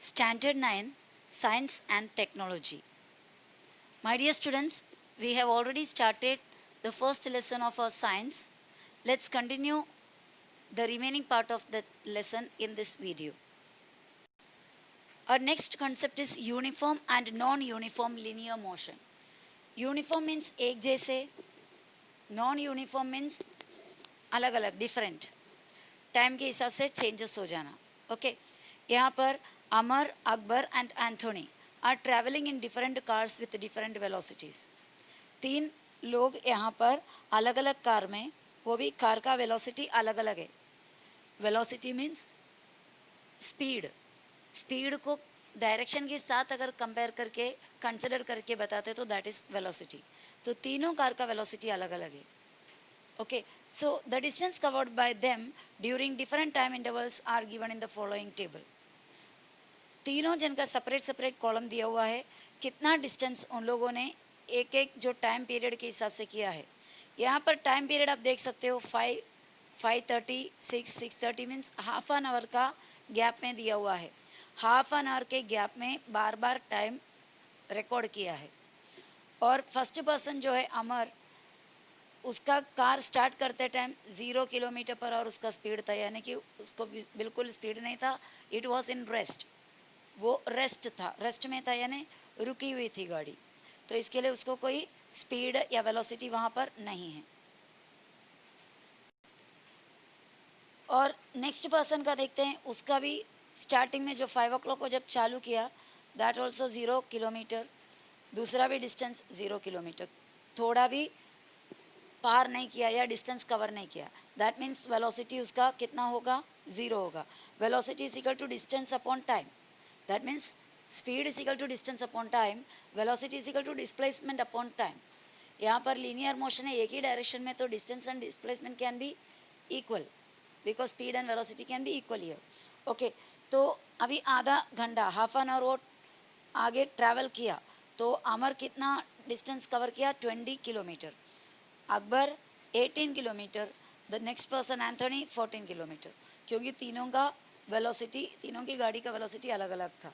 Standard 9, Science and Technology. My dear students, we have already started the first lesson of our science. Let's continue the remaining part of the lesson in this video. Our next concept is uniform and non-uniform linear motion. Uniform means एक जैसे, non-uniform means अलग अलग, different. Time के हिसाब से changes हो जाना. Okay, यहाँ पर Amar, Akbar and Anthony are travelling in different cars with different velocities. 3 लोग यहाँ पर अलग अलग कार में, वो भी कार का वेलोसिटी अलग अलग है. Velocity means speed. स्पीड को डायरेक्शन के साथ अगर कंपेयर करके कंसिडर करके बताते तो दैट इज़ वेलोसिटी. तो तीनों कार का वेलोसिटी अलग अलग है. Okay, so the distance covered by them during different time intervals are given in the following table. तीनों जन का सेपरेट सेपरेट कॉलम दिया हुआ है. कितना डिस्टेंस उन लोगों ने एक एक जो टाइम पीरियड के हिसाब से किया है. यहाँ पर टाइम पीरियड आप देख सकते हो 5:30, 6:30 मीन्स हाफ एन आवर का गैप में दिया हुआ है. हाफ एन आवर के गैप में बार बार टाइम रिकॉर्ड किया है. और फर्स्ट पर्सन जो है अमर, उसका कार स्टार्ट करते टाइम 0 किलोमीटर पर और उसका स्पीड था, यानी कि उसको बिल्कुल स्पीड नहीं था. It was in rest. वो रेस्ट था, रेस्ट में था, यानी रुकी हुई थी गाड़ी. तो इसके लिए उसको कोई स्पीड या वेलोसिटी वहाँ पर नहीं है. और नेक्स्ट पर्सन का देखते हैं. उसका भी स्टार्टिंग में जो 5 o'clock को जब चालू किया, दैट ऑल्सो 0 किलोमीटर. दूसरा भी डिस्टेंस 0 किलोमीटर. थोड़ा भी पार नहीं किया या डिस्टेंस कवर नहीं किया. दैट मीन्स वेलोसिटी उसका कितना होगा, 0 होगा. Velocity is equal to distance upon time. That means speed is equal to distance upon time. Velocity is equal to displacement upon time. यहाँ पर लीनियर मोशन है एक ही डायरेक्शन में, तो distance and displacement can be equal because speed and velocity can be equal here. Okay, तो अभी आधा घंटा, हाफ एन आवर वो आगे ट्रैवल किया. तो अमर कितना डिस्टेंस कवर किया, 20 kilometre. Akbar 18 kilometre. The next person Anthony 14 kilometre. क्योंकि तीनों का वेलोसिटी, तीनों की गाड़ी का वेलोसिटी अलग अलग था.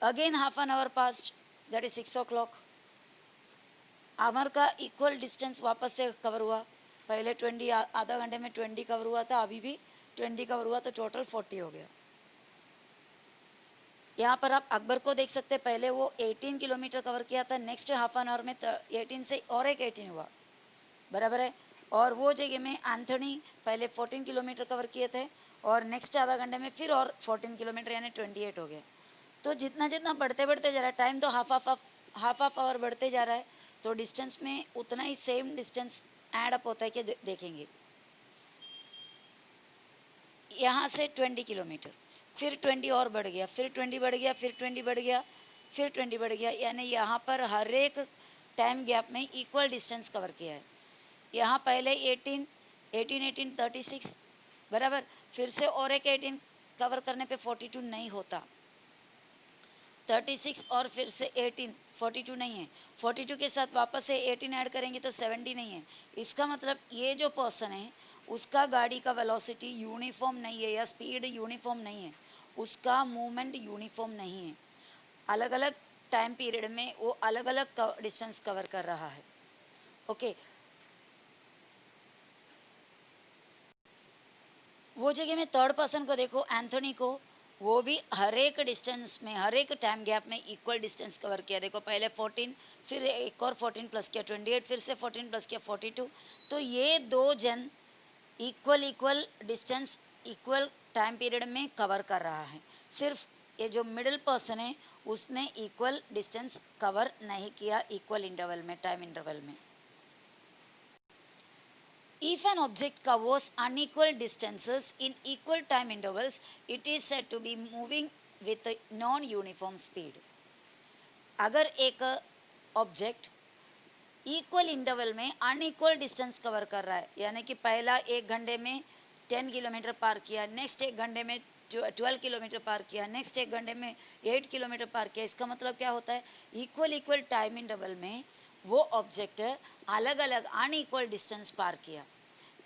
Again half an hour past, that is 6 o'clock. अमर का इक्वल डिस्टेंस वापस से कवर हुआ. पहले 20, आधा घंटे में 20 कवर हुआ था, अभी भी 20 कवर हुआ, तो टोटल 40 हो गया. यहाँ पर आप अकबर को देख सकते हैं. पहले वो 18 किलोमीटर कवर किया था, नेक्स्ट हाफ एन आवर में 18 से और एक 18 हुआ, बराबर है. और वो जगह में एंथोनी पहले 14 किलोमीटर कवर किए थे, और नेक्स्ट आधा घंटे में फिर और 14 किलोमीटर, यानी 28 हो गया. तो जितना जितना बढ़ते बढ़ते जा रहा है टाइम, तो हाफ आवर बढ़ते जा रहा है, तो डिस्टेंस में उतना ही सेम डिस्टेंस ऐड अप होता है कि देखेंगे. यहाँ से 20 किलोमीटर, फिर 20 और बढ़ गया, फिर 20 बढ़ गया, फिर 20 बढ़ गया, फिर 20 बढ़ गया, यानी यहाँ पर हर एक टाइम गैप में इक्वल डिस्टेंस कवर किया है. यहाँ पहले 18 36 बराबर, फिर से और एक 18 कवर करने पे 42 नहीं होता. 36 और फिर से 18, 42 नहीं है. 42 के साथ वापस से 18 ऐड करेंगे तो 70 नहीं है. इसका मतलब ये जो पर्सन है उसका गाड़ी का वेलोसिटी यूनिफॉर्म नहीं है, या स्पीड यूनिफॉर्म नहीं है, उसका मूवमेंट यूनिफॉर्म नहीं है. अलग अलग टाइम पीरियड में वो अलग अलग डिस्टेंस कवर कर रहा है. ओके, वो जगह में थर्ड पर्सन को देखो, एंथोनी को, वो भी हर एक डिस्टेंस में, हर एक टाइम गैप में इक्वल डिस्टेंस कवर किया. देखो पहले 14, फिर एक और 14 प्लस किया 28, फिर से 14 प्लस किया 42. तो ये दो जन equal distance equal time period में कवर कर रहा है. सिर्फ ये जो मिडिल पर्सन है उसने इक्वल डिस्टेंस कवर नहीं किया इक्वल इंटरवल में, टाइम इंटरवल में. If an object covers unequal distances in equal time intervals, it is said to be moving with a non-uniform speed. अगर एक ऑब्जेक्ट इक्वल इंटरवल में unequal distance cover कर रहा है, यानी कि पहला एक घंटे में 10 किलोमीटर पार किया, नेक्स्ट एक घंटे में 12 किलोमीटर पार किया, नेक्स्ट एक घंटे में 8 किलोमीटर पार किया. इसका मतलब क्या होता है, इक्वल टाइम इंटरवल में वो ऑब्जेक्ट अलग अलग अनइक्वल डिस्टेंस पार किया.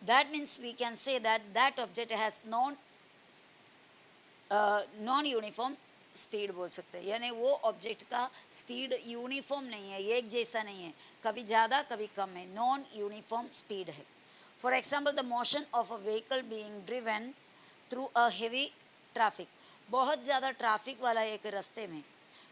That means we can say that that object has non-uniform speed बोल सकते हैं, यानी वो ऑब्जेक्ट का स्पीड यूनिफॉर्म नहीं है, एक जैसा नहीं है, कभी ज़्यादा कभी कम है, नॉन यूनिफॉर्म स्पीड है. For example the motion of a vehicle being driven through a heavy traffic. बहुत ज़्यादा ट्रैफिक वाला एक रास्ते में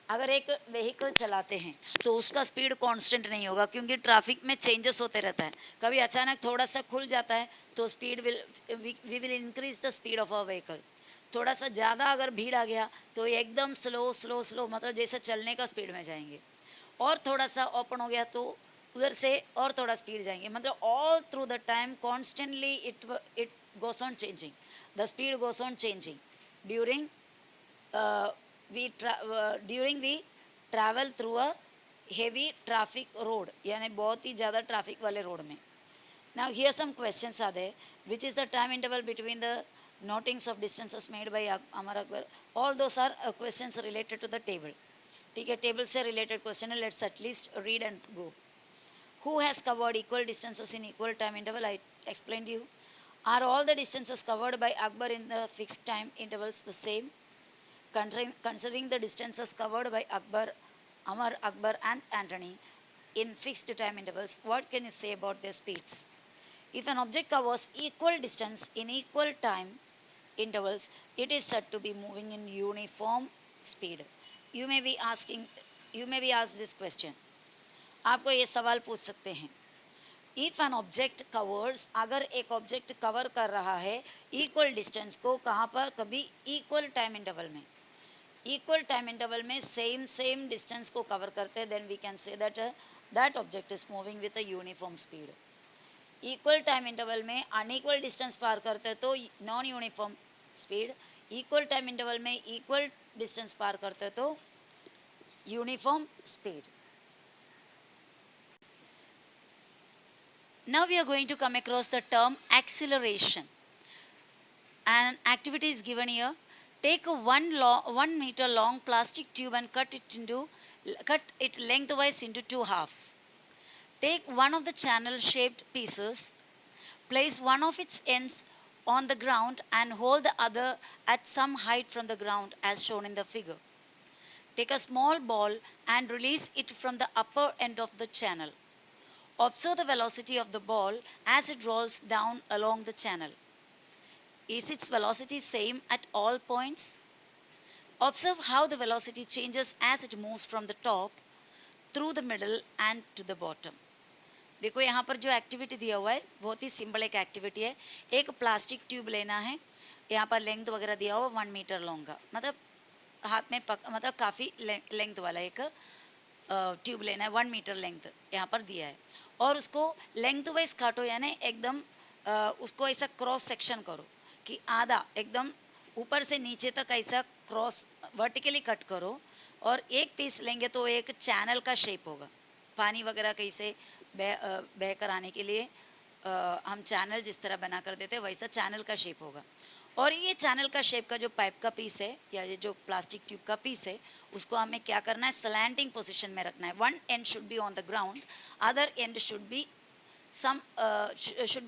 अगर एक व्हीकल चलाते हैं तो उसका स्पीड कांस्टेंट नहीं होगा, क्योंकि ट्रैफिक में चेंजेस होते रहता है. कभी अचानक थोड़ा सा खुल जाता है तो speed we will increase the speed of a vehicle. थोड़ा सा ज़्यादा अगर भीड़ आ गया तो एकदम स्लो स्लो स्लो, मतलब जैसे चलने का स्पीड में जाएंगे. और थोड़ा सा ओपन हो गया तो उधर से और थोड़ा स्पीड जाएंगे. मतलब all through the time constantly it goes on changing. The speed goes on changing during during we travel through a heavy traffic road, यानी बहुत ही ज़्यादा ट्रैफिक वाले रोड में. Now here some questions are there. Which is the time interval between the notings of distances made by Amar Akbar? All those are questions related to the table. ठीक है, table से related question है. Let's at least read and go. Who has covered equal distances in equal time interval? I explained you. Are all the distances covered by Akbar in the fixed time intervals the same? Considering the distances covered by Akbar, Amar, Akbar and Antony in fixed time intervals, what can you say about their speeds? If an object covers equal distance in equal time intervals, it is said to be moving in uniform speed. You may be asked this question. आपको ये सवाल पूछ सकते हैं. If an object covers, अगर एक object cover कर रहा है इक्वल डिस्टेंस को, कहाँ पर, कभी इक्वल टाइम इंटरवल में, इक्वल टाइम इंटरवल में सेम डिस्टेंस को कवर करते हैं, then we can say that object is moving with a uniform speed. Equal time interval में अनइक्वल डिस्टेंस पार करते हैं तो non uniform speed. Equal time interval में इक्वल डिस्टेंस पार करते हैं तो uniform speed. Now we are going to come across the term acceleration. An activity is given here. Take a 1 meter long plastic tube and cut it lengthwise into two halves. Take one of the channel shaped pieces, place one of its ends on the ground and hold the other at some height from the ground as shown in the figure. Take a small ball and release it from the upper end of the channel. Observe the velocity of the ball as it rolls down along the channel. Is its velocity same at all points? Observe how the velocity changes as it moves from the top, through the middle and to the bottom. देखो यहाँ पर जो activity दिया हुआ है बहुत ही simple एक activity है. एक प्लास्टिक ट्यूब लेना है, यहाँ पर लेंथ वगैरह दिया हुआ 1 मीटर लॉन्ग का, मतलब हाथ में मतलब काफ़ी लेंथ वाला एक ट्यूब लेना है. 1 मीटर लेंथ यहाँ पर दिया है और उसको लेंथ वाइज काटो, यानी एकदम उसको ऐसा क्रॉस सेक्शन करो कि आधा एकदम ऊपर से नीचे तक ऐसा क्रॉस वर्टिकली कट करो. और एक पीस लेंगे तो एक चैनल का शेप होगा. पानी वगैरह कैसे बह कर आने के लिए हम चैनल जिस तरह बना कर देते हैं वैसा चैनल का शेप होगा. और ये चैनल का शेप का जो पाइप का पीस है या ये जो प्लास्टिक ट्यूब का पीस है उसको हमें क्या करना है, स्लैंटिंग पोजीशन में रखना है. One end should be on the ground, other end should be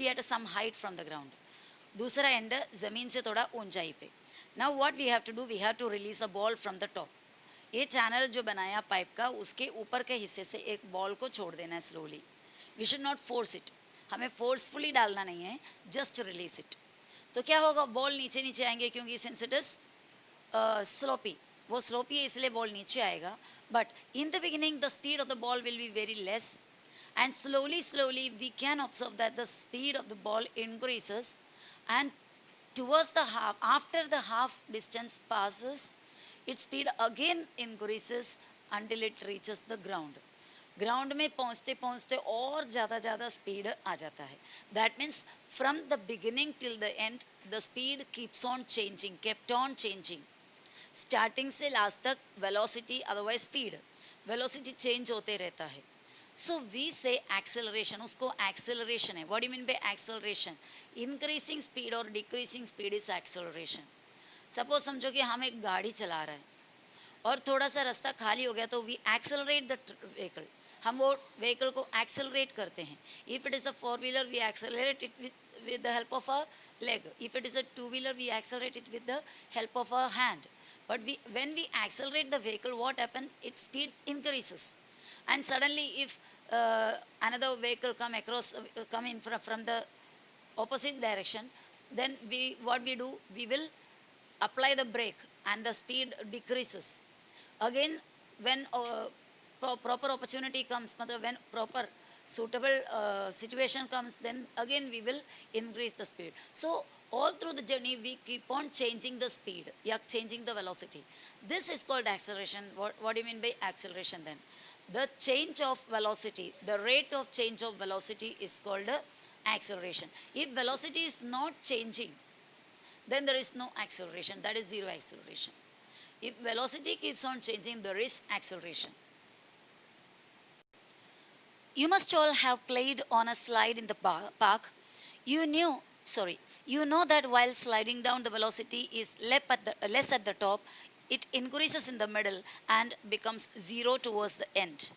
at some height from the ground. दूसरा एंड ज़मीन से थोड़ा ऊंचाई पे. Now what we have to do, we have to release a ball from the top. ये channel जो बनाया pipe का उसके ऊपर के हिस्से से एक बॉल को छोड़ देना है slowly. We should not force it, हमें फोर्सफुली डालना नहीं है, जस्ट रिलीज इट. तो क्या होगा, बॉल नीचे नीचे आएंगे क्योंकि सिंस इट इज स्लोपी, वो स्लोपी है इसलिए बॉल नीचे आएगा. But in the beginning the speed of the ball will be very less and slowly we can observe that the speed of the ball increases and towards the half, after the half distance passes, its speed again increases until it reaches the ground. Ground में पहुंचते पहुंचते और ज़्यादा speed आ जाता है. That means from the beginning till the end the speed keeps on changing, kept on changing. Starting से last तक velocity otherwise speed, velocity change होते रहता है. सो वी से एक्सेलरेशन, उसको एक्सेलरेशन है. What do you mean by acceleration? Increasing speed और decreasing speed is acceleration. Suppose समझो कि हम एक गाड़ी चला रहे हैं और थोड़ा सा रास्ता खाली हो गया तो वी एक्सेलरेट द व्हीकल, हम वो व्हीकल को एक्सेलरेट करते हैं. If it is a 4 wheeler we accelerate it with the help of a leg. If it is a 2 wheeler we accelerate it with the help of a hand. But when we accelerate the vehicle, what happens? Its speed increases. And suddenly if another vehicle come in from the opposite direction, then what we do, we will apply the brake and the speed decreases. Again, when proper opportunity comes, when proper suitable situation comes, then again we will increase the speed. So all through the journey we keep on changing the speed, yeah, changing the velocity. This is called acceleration. What do you mean by acceleration then? The change of velocity, the rate of change of velocity is called acceleration. If velocity is not changing, then there is no acceleration, that is zero acceleration. If velocity keeps on changing, there is acceleration. You must all have played on a slide in the park. You know that while sliding down, the velocity is less at the top, it increases in the middle and becomes zero towards the end.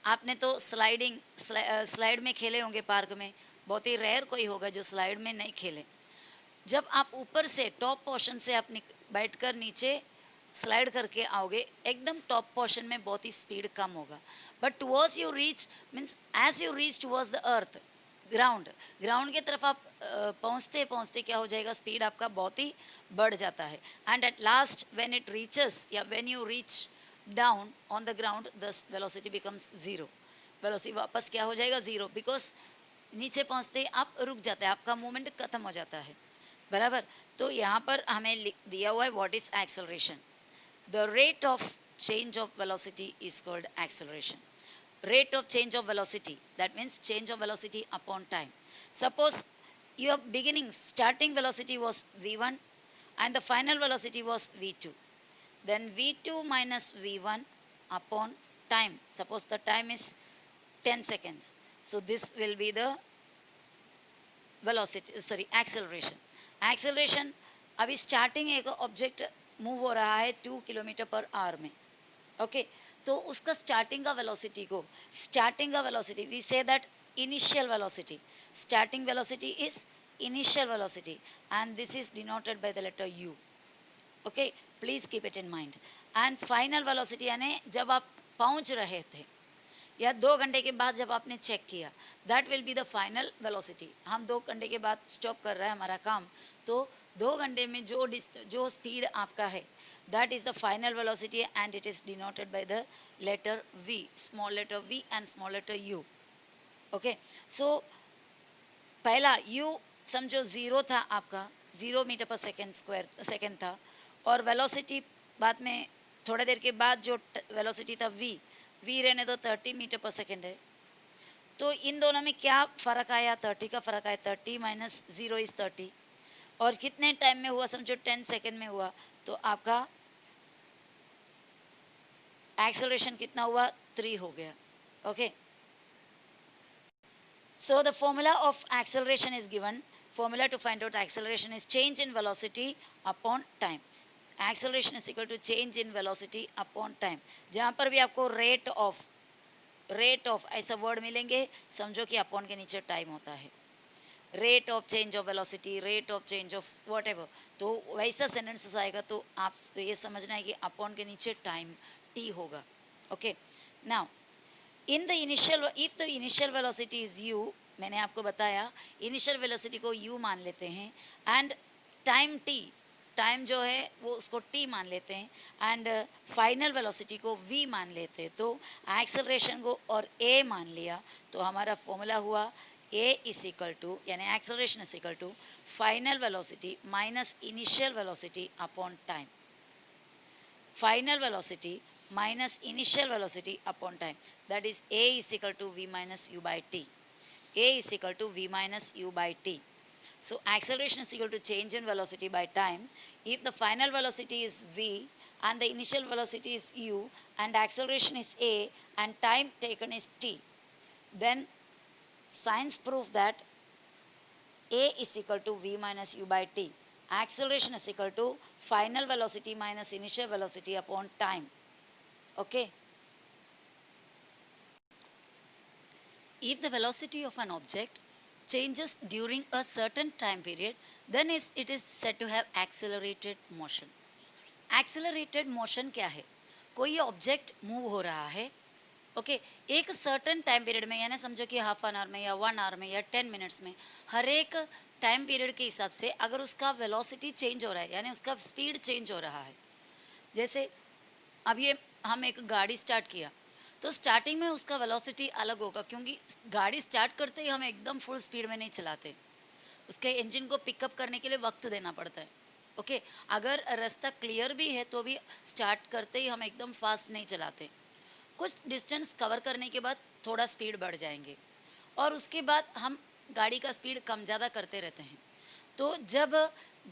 आपने तो slide में खेले होंगे park में, बहुत ही rare कोई होगा जो स्लाइड में नहीं खेले. जब आप ऊपर से टॉप पोर्शन से आप बैठकर नीचे स्लाइड करके आओगे, एकदम टॉप पोर्शन में बहुत ही स्पीड कम होगा. But towards you reach means as you reach towards the earth, ground की तरफ आप पहुंचते पहुंचते क्या हो जाएगा, स्पीड आपका बहुत ही बढ़ जाता है. And at last when it reaches या when you reach down on the ground, the velocity becomes zero. Velocity वापस क्या हो जाएगा, जीरो, बिकॉज नीचे पहुंचते ही आप रुक जाते हैं, आपका मूवमेंट खत्म हो जाता है. बराबर. तो यहाँ पर हमें दिया हुआ है what is acceleration. The rate of change of velocity is called acceleration. Rate of change of velocity, that means change of velocity upon time. Suppose your starting velocity was v1 and the final velocity was v2. Then v2 minus v1 upon time. Suppose the time is 10 seconds. So this will be the acceleration. Acceleration, अभी starting एक object move हो रहा है 2 kilometre per hour में. Okay तो उसका starting का velocity V से that initial velocity. Starting velocity is initial velocity and this is denoted by the letter U. Okay please keep it in mind. And final velocity यानी जब आप पहुंच रहे थे या 2 घंटे के बाद जब आपने चेक किया, that will be the final velocity. हम 2 घंटे के बाद स्टॉप कर रहे हैं हमारा काम, तो 2 घंटे में जो स्पीड आपका है, that is the final velocity and it is denoted by the letter v, small letter v and small letter u. Okay, so पहला u समझो 0 था आपका, 0 मीटर पर सेकेंड था, और वेलोसिटी बाद में थोड़ा देर के बाद जो वेलोसिटी था v रहने दो 30 मीटर पर सेकेंड है. तो इन दोनों में क्या फ़र्क आया, 30 का फ़र्क आया. 30 माइनस 0 इज़ 30. और कितने टाइम में हुआ, समझो 10 सेकेंड में हुआ, तो आपका एक्सेलरेशन कितना हुआ, 3 हो गया. Okay so the formula of acceleration is given. Formula to find out acceleration is change in velocity upon time. Acceleration is equal to change in velocity upon time. जहाँ पर भी आपको रेट ऑफ ऐसा word मिलेंगे, समझो कि upon के नीचे टाइम होता है. Rate of change of velocity, rate of change of what ever, तो वैसा सेंटेंसेस आएगा तो आप ये समझना है कि अपॉन के नीचे टाइम t होगा. Okay now in the initial, if the initial velocity is u, मैंने आपको बताया इनिशियल वेलोसिटी को u मान लेते हैं एंड टाइम t, टाइम जो है वो उसको t मान लेते हैं एंड फाइनल वेलोसिटी को v मान लेते हैं. तो एक्सेलरेशन को और a मान लिया, तो हमारा फॉर्मूला हुआ a इज इक्वल टू, यानी acceleration is equal to final velocity minus initial velocity upon time. Final velocity minus initial velocity upon time, that is a is equal to v minus u by t. A is equal to v minus u by t. So acceleration is equal to change in velocity by time. If the final velocity is v and the initial velocity is u and acceleration is a and time taken is t, then science proves that a is equal to v minus u by t. Acceleration is equal to final velocity minus initial velocity upon time. Okay. If the velocity of an object changes during a certain time period, then it is said to have accelerated motion. Accelerated motion क्या है? कोई object move हो रहा है, okay, एक certain time period में, यानी समझो कि हाफ एन आवर में या 1 आवर में या 10 मिनट्स में, हर एक टाइम पीरियड के हिसाब से अगर उसका वेलोसिटी चेंज हो रहा है, यानी उसका स्पीड चेंज हो रहा है। जैसे अब ये हम एक गाड़ी स्टार्ट किया, तो स्टार्टिंग में उसका वेलोसिटी अलग होगा, क्योंकि गाड़ी स्टार्ट करते ही हम एकदम फुल स्पीड में नहीं चलाते, उसके इंजन को पिकअप करने के लिए वक्त देना पड़ता है। ओके, अगर रास्ता क्लियर भी है तो भी स्टार्ट करते ही हम एकदम फास्ट नहीं चलाते, कुछ डिस्टेंस कवर करने के बाद थोड़ा स्पीड बढ़ जाएंगे और उसके बाद हम गाड़ी का स्पीड कम ज़्यादा करते रहते हैं। तो जब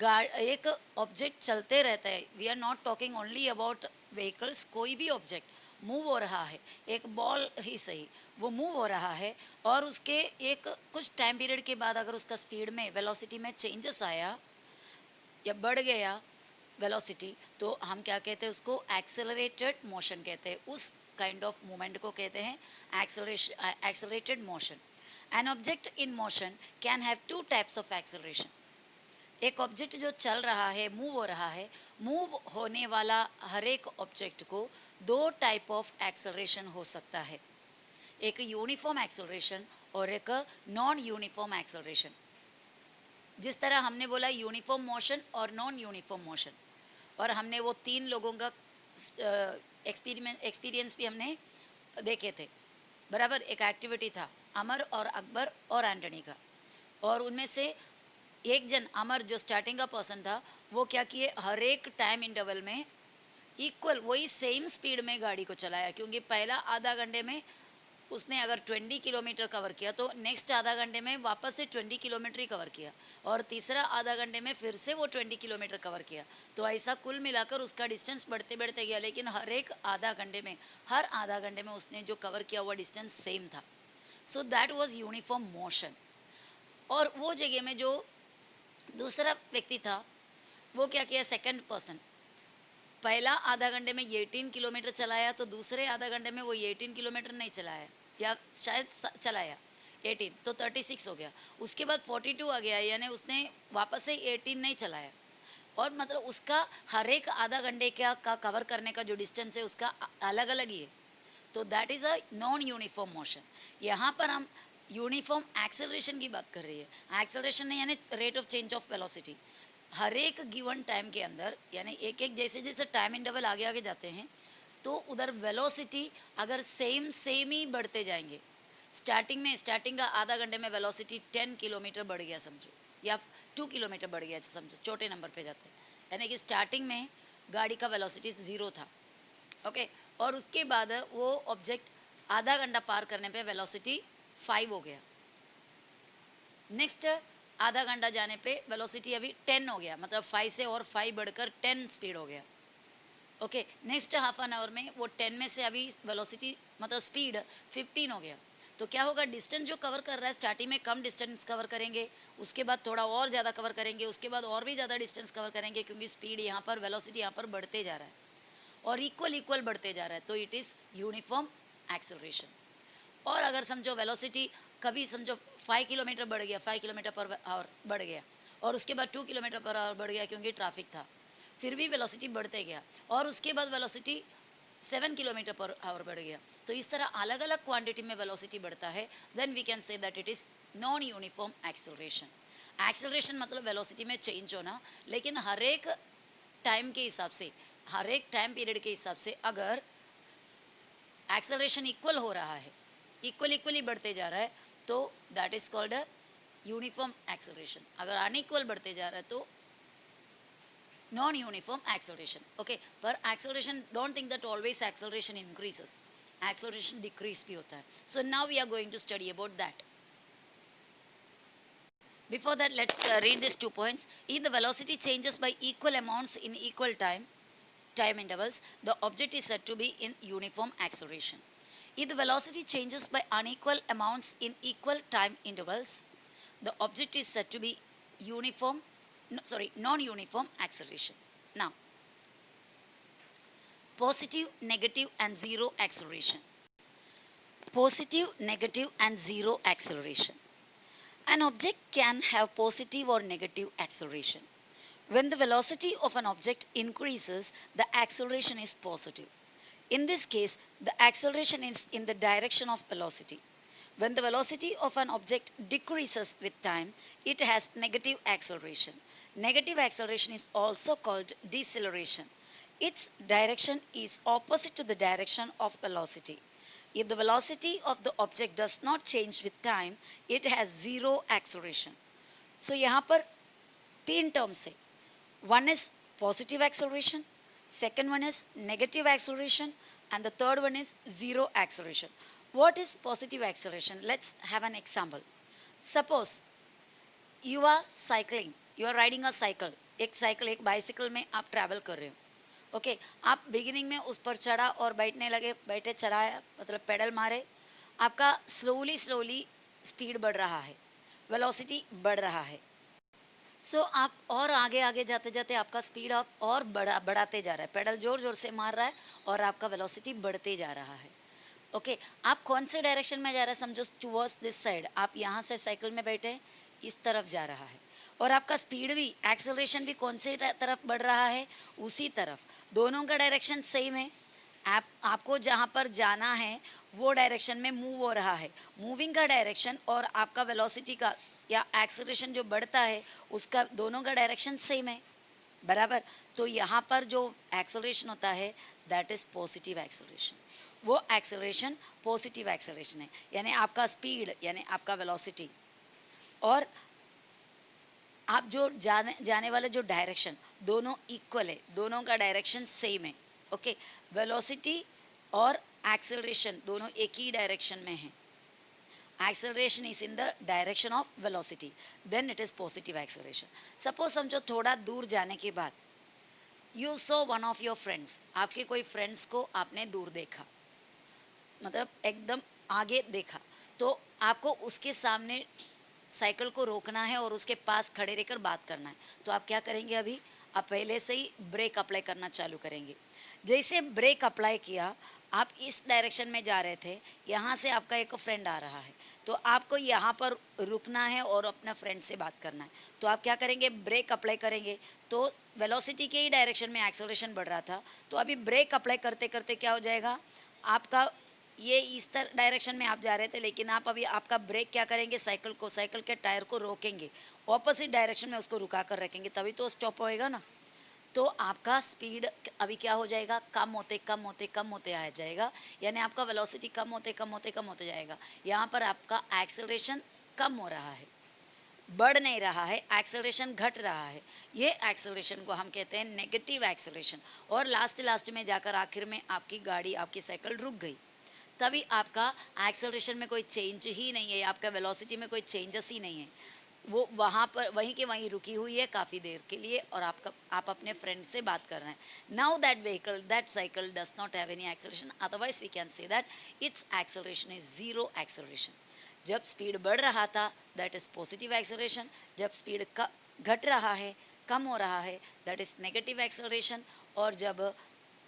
एक ऑब्जेक्ट चलते रहता है, we are not talking only about vehicles, कोई भी ऑब्जेक्ट मूव हो रहा है, एक बॉल ही सही, वो मूव हो रहा है और उसके एक कुछ टाइम पीरियड के बाद अगर उसका स्पीड में वेलोसिटी में चेंजेस आया या बढ़ गया वेलोसिटी, तो हम क्या कहते हैं उसको एक्सेलरेटेड मोशन कहते हैं, उस काइंड ऑफ मूवमेंट को कहते हैं accelerated motion. An object in motion can have two types of acceleration. एक ऑब्जेक्ट जो चल रहा है, मूव हो रहा है, मूव होने वाला हर एक ऑब्जेक्ट को दो टाइप ऑफ एक्सेलरेशन हो सकता है, एक यूनिफॉर्म एक्सेलरेशन और एक नॉन यूनिफॉर्म एक्सेलरेशन। जिस तरह हमने बोला यूनिफॉर्म मोशन और नॉन यूनिफॉर्म मोशन, और हमने वो 3 लोगों का एक्सपीरियंस भी हमने देखे थे, बराबर। एक एक्टिविटी था अमर और अकबर और एंटनी का, और उनमें से एक जन अमर जो स्टार्टिंग का पर्सन था, वो क्या किए, हर एक टाइम इंटरवल में इक्वल वही सेम स्पीड में गाड़ी को चलाया, क्योंकि पहला आधा घंटे में उसने अगर 20 किलोमीटर कवर किया तो नेक्स्ट आधा घंटे में वापस से 20 किलोमीटर ही कवर किया, और तीसरा आधा घंटे में फिर से वो 20 किलोमीटर कवर किया। तो ऐसा कुल मिलाकर उसका डिस्टेंस बढ़ते बढ़ते गया, लेकिन हर एक आधा घंटे में, हर आधा घंटे में उसने जो कवर किया हुआ डिस्टेंस सेम था। So that was uniform motion. और वो जगह में जो दूसरा व्यक्ति था, वो क्या किया, सेकंड पर्सन, पहला आधा घंटे में 18 किलोमीटर चलाया, तो दूसरे आधा घंटे में वो 18 किलोमीटर नहीं चलाया, या शायद चलाया 18, तो 36 हो गया। उसके बाद 42 आ गया, यानी उसने वापस से 18 नहीं चलाया, और मतलब उसका हर एक आधा घंटे का कवर करने का जो डिस्टेंस है उसका अलग अलग ही है। तो that is a non uniform motion. यहाँ पर हम यूनिफॉर्म एक्सेलरेशन की बात कर रही है। एक्सेलरेशन नहीं यानी rate of change of velocity, हर एक गिवन टाइम के अंदर, यानी एक एक जैसे जैसे टाइम इंटरवल आगे आगे जाते हैं तो उधर वेलोसिटी अगर सेम ही बढ़ते जाएंगे। स्टार्टिंग का आधा घंटे में वेलोसिटी 10 किलोमीटर बढ़ गया समझो, या 2 किलोमीटर बढ़ गया समझो, छोटे नंबर पे जाते हैं, यानी कि स्टार्टिंग में गाड़ी का वेलोसिटी 0 था, ओके, और उसके बाद वो ऑब्जेक्ट आधा घंटा पार करने पे वेलोसिटी 5 हो गया। नेक्स्ट आधा घंटा जाने पे वेलोसिटी अभी 10 हो गया, मतलब 5 से और 5 बढ़कर 10 स्पीड हो गया, okay. Next half an hour में वो 10 में से अभी वेलोसिटी मतलब स्पीड 15 हो गया। तो क्या होगा, डिस्टेंस जो कवर कर रहा है स्टार्टिंग में कम डिस्टेंस कवर करेंगे, उसके बाद थोड़ा और ज़्यादा कवर करेंगे, उसके बाद और भी ज़्यादा डिस्टेंस कवर करेंगे, क्योंकि स्पीड यहाँ पर वेलोसिटी यहाँ पर बढ़ते जा रहा है और इक्वल बढ़ते जा रहा है, तो इट इज़ यूनिफॉर्म एक्सेलरेशन। और अगर समझो वेलोसिटी कभी समझो 5 किलोमीटर बढ़ गया, 5 किलोमीटर पर आवर बढ़ गया, और उसके बाद 2 किलोमीटर पर आवर बढ़ गया क्योंकि ट्रैफिक था, फिर भी वेलोसिटी बढ़ते गया, और उसके बाद वेलोसिटी 7 किलोमीटर पर आवर बढ़ गया। तो इस तरह अलग अलग क्वांटिटी में वेलोसिटी बढ़ता है, then we can say that it is non uniform acceleration. Acceleration मतलब वेलोसिटी में चेंज होना, लेकिन हर एक टाइम के हिसाब से, हर एक टाइम पीरियड के हिसाब से अगर एक्सेलरेशन इक्वल हो रहा है, इक्वली बढ़ते जा रहा है, तो that is called a uniform acceleration. अगर अनइक्वल बढ़ते जा रहा है तो नॉन यूनिफॉर्म एक्सेलरेशन, ओके। पर acceleration, don't think that always acceleration increases, acceleration decrease भी होता है। So now we are going to study about that. Before that, let's read these 2 points. If the velocity changes by equal amounts in equal time intervals, the object is said to be in uniform acceleration. If the velocity changes by unequal amounts in equal time intervals, the object is said to be non-uniform acceleration. Now, positive, negative and zero acceleration. Positive, negative and zero acceleration. An object can have positive or negative acceleration. When the velocity of an object increases, the acceleration is positive. In this case, the acceleration is in the direction of velocity. When the velocity of an object decreases with time, it has negative acceleration. Negative acceleration is also called deceleration. Its direction is opposite to the direction of velocity. If the velocity of the object does not change with time, it has zero acceleration. So यहाँ पर तीन terms है. One is positive acceleration, second one is negative acceleration, and the third one is zero acceleration. What is positive acceleration? Let's have an example. Suppose you are cycling, you are riding a cycle. एक cycle एक bicycle में आप travel कर रहे हो. Okay, आप beginning में उस पर चढ़ा और बैठने लगे, बैठे चढ़ाया मतलब पेडल मारे, आपका स्लोली स्लोली स्पीड बढ़ रहा है, वेलोसिटी बढ़ रहा है. सो आप और आगे आगे जाते जाते आपका स्पीड आप और बढ़ाते जा रहा है, पेडल जोर जोर से मार रहा है और आपका वेलोसिटी बढ़ते जा रहा है. ओके, आप कौन से डायरेक्शन में जा रहा है, समझो टुवर्ड्स दिस साइड, आप यहाँ से साइकिल में बैठे इस तरफ जा रहा है और आपका स्पीड भी एक्सेलरेशन भी कौन से तरफ बढ़ रहा है, उसी तरफ. दोनों का डायरेक्शन सेम है. आपको जहाँ पर जाना है वो डायरेक्शन में मूव हो रहा है. मूविंग का डायरेक्शन और आपका वेलोसिटी का या एक्सेलरेशन जो बढ़ता है उसका दोनों का डायरेक्शन सेम है, बराबर. तो यहाँ पर जो एक्सेलरेशन होता है दैट इज पॉजिटिव एक्सेलरेशन. वो एक्सेलरेशन पॉजिटिव एक्सेलरेशन है, यानी आपका स्पीड यानी आपका वेलोसिटी और आप जो जाने वाले जो डायरेक्शन दोनों इक्वल है, दोनों का डायरेक्शन सेम है. ओके, वेलोसिटी और एक्सेलरेशन दोनों एक ही डायरेक्शन में है. acceleration is in the direction of velocity, then it is positive acceleration. Suppose समझो थोड़ा दूर जाने के बाद you saw one of your friends, आपके कोई फ्रेंड्स को आपने दूर देखा, मतलब एकदम आगे देखा, तो आपको उसके सामने साइकिल को रोकना है और उसके पास खड़े रहकर बात करना है. तो आप क्या करेंगे, अभी आप पहले से ही ब्रेक अप्लाई करना चालू करेंगे. जैसे ब्रेक अप्लाई किया, आप इस डायरेक्शन में जा रहे थे, यहाँ से आपका एक फ्रेंड आ रहा है, तो आपको यहाँ पर रुकना है और अपना फ्रेंड से बात करना है. तो आप क्या करेंगे, ब्रेक अप्लाई करेंगे. तो वेलोसिटी के ही डायरेक्शन में एक्सेलरेशन बढ़ रहा था, तो अभी ब्रेक अप्लाई करते करते क्या हो जाएगा, आपका ये इस डायरेक्शन में आप जा रहे थे, लेकिन आप अभी आपका ब्रेक क्या करेंगे, साइकिल को, साइकिल के टायर को रोकेंगे, ऑपोजिट डायरेक्शन में उसको रुका कर रखेंगे, तभी तो स्टॉप होएगा ना. तो आपका स्पीड अभी क्या हो जाएगा, कम होते कम होते कम होते आ जाएगा, यानी आपका वेलोसिटी कम होते कम होते कम होते जाएगा. यहाँ पर आपका एक्सेलरेशन कम हो रहा है, बढ़ नहीं रहा है, एक्सेलरेशन घट रहा है. ये एक्सेलरेशन को हम कहते हैं नेगेटिव एक्सेलरेशन. और लास्ट में जाकर आखिर में आपकी गाड़ी, आपकी साइकिल रुक गई, तभी आपका एक्सेलरेशन में कोई चेंज ही नहीं है, आपका वेलोसिटी में कोई चेंजेस ही नहीं है, वो वहाँ पर वहीं के वहीं रुकी हुई है काफ़ी देर के लिए, और आप अपने फ्रेंड से बात कर रहे हैं. Now that vehicle, that cycle does not have any acceleration, otherwise we can say that it's acceleration is zero acceleration. जब स्पीड बढ़ रहा था दैट इज पॉजिटिव एक्सेलरेशन, जब स्पीड घट रहा है, कम हो रहा है, दैट इज नेगेटिव एक्सेलरेशन, और जब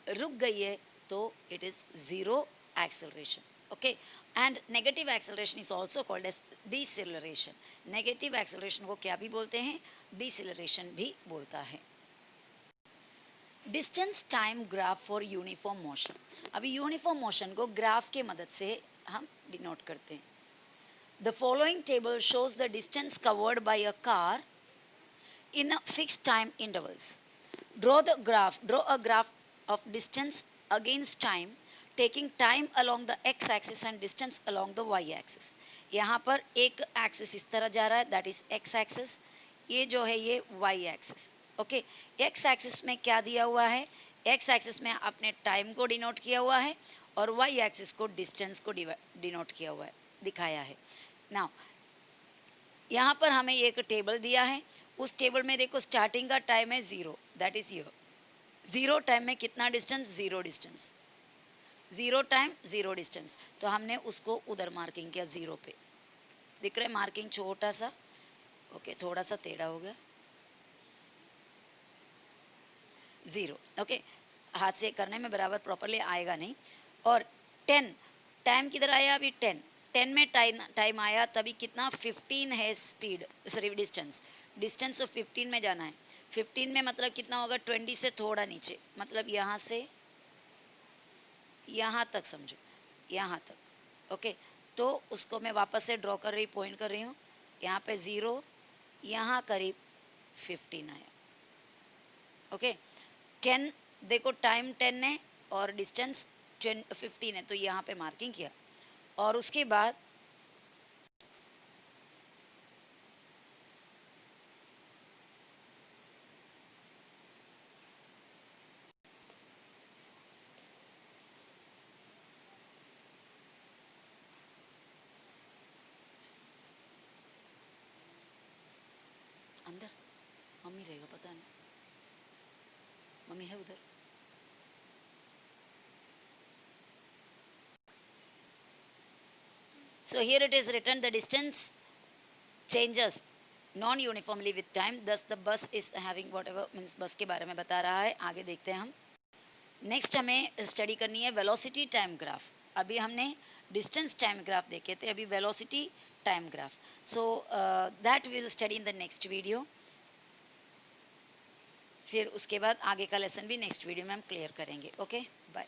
रुक गई है तो it is zero acceleration. Okay, and negative acceleration is also called as deceleration. Negative acceleration को क्या भी बोलते हैं, deceleration भी बोलता है. Distance time graph for uniform motion. अभी uniform motion को ग्राफ के मदद से हम डिनोट करते हैं. The following table shows the distance covered by a car in a fixed time intervals. Draw a graph of distance against time, taking time along the X axis and distance along the Y axis. यहाँ पर एक axis इस तरह जा रहा है, that is x axis, ये जो है ये Y axis. Okay, X axis में क्या दिया हुआ है, एक्स एक्सिस में आपने टाइम को डिनोट किया हुआ है और वाई एक्सिस को डिस्टेंस को डिनोट किया हुआ है, दिखाया है. नाउ यहाँ पर हमें एक टेबल दिया है, उस टेबल में देखो स्टार्टिंग का टाइम है 0, दैट इज ईयर. 0 टाइम में कितना डिस्टेंस, 0 डिस्टेंस, 0 टाइम 0 डिस्टेंस. तो हमने उसको उधर मार्किंग किया 0 पे, दिख रहा है मार्किंग छोटा सा. ओके, थोड़ा सा टेढ़ा हो गया, 0. ओके, हाथ से करने में बराबर प्रॉपरली आएगा नहीं. और 10 टाइम किधर आया, अभी 10 में टाइम आया, तभी कितना 15 है स्पीड, सॉरी डिस्टेंस, डिस्टेंस 15 में जाना है. 15 में मतलब कितना होगा, 20 से थोड़ा नीचे, मतलब यहाँ से यहाँ तक समझो, यहाँ तक। ओके, तो उसको मैं वापस से ड्रॉ कर रही, पॉइंट कर रही हूँ, यहाँ पे 0, यहाँ करीब 15 आया। ओके, 10 देखो, टाइम 10 है और डिस्टेंस 15 है, तो यहाँ पे मार्किंग किया। और उसके बाद अंदर मम्मी रहेगा, पता नहीं, मम्मी है उधर। So here it is written, the distance changes non uniformly with time, thus the bus is having whatever, means बस के बारे में बता रहा है। आगे देखते हैं हम। नेक्स्ट हमें स्टडी करनी है वेलोसिटी टाइम ग्राफ। अभी हमने डिस्टेंस टाइम ग्राफ देखे थे, अभी velocity time graph. So that will study in the next video. फिर उसके बाद आगे का लेसन भी नेक्स्ट वीडियो में हम क्लियर करेंगे। Okay, bye.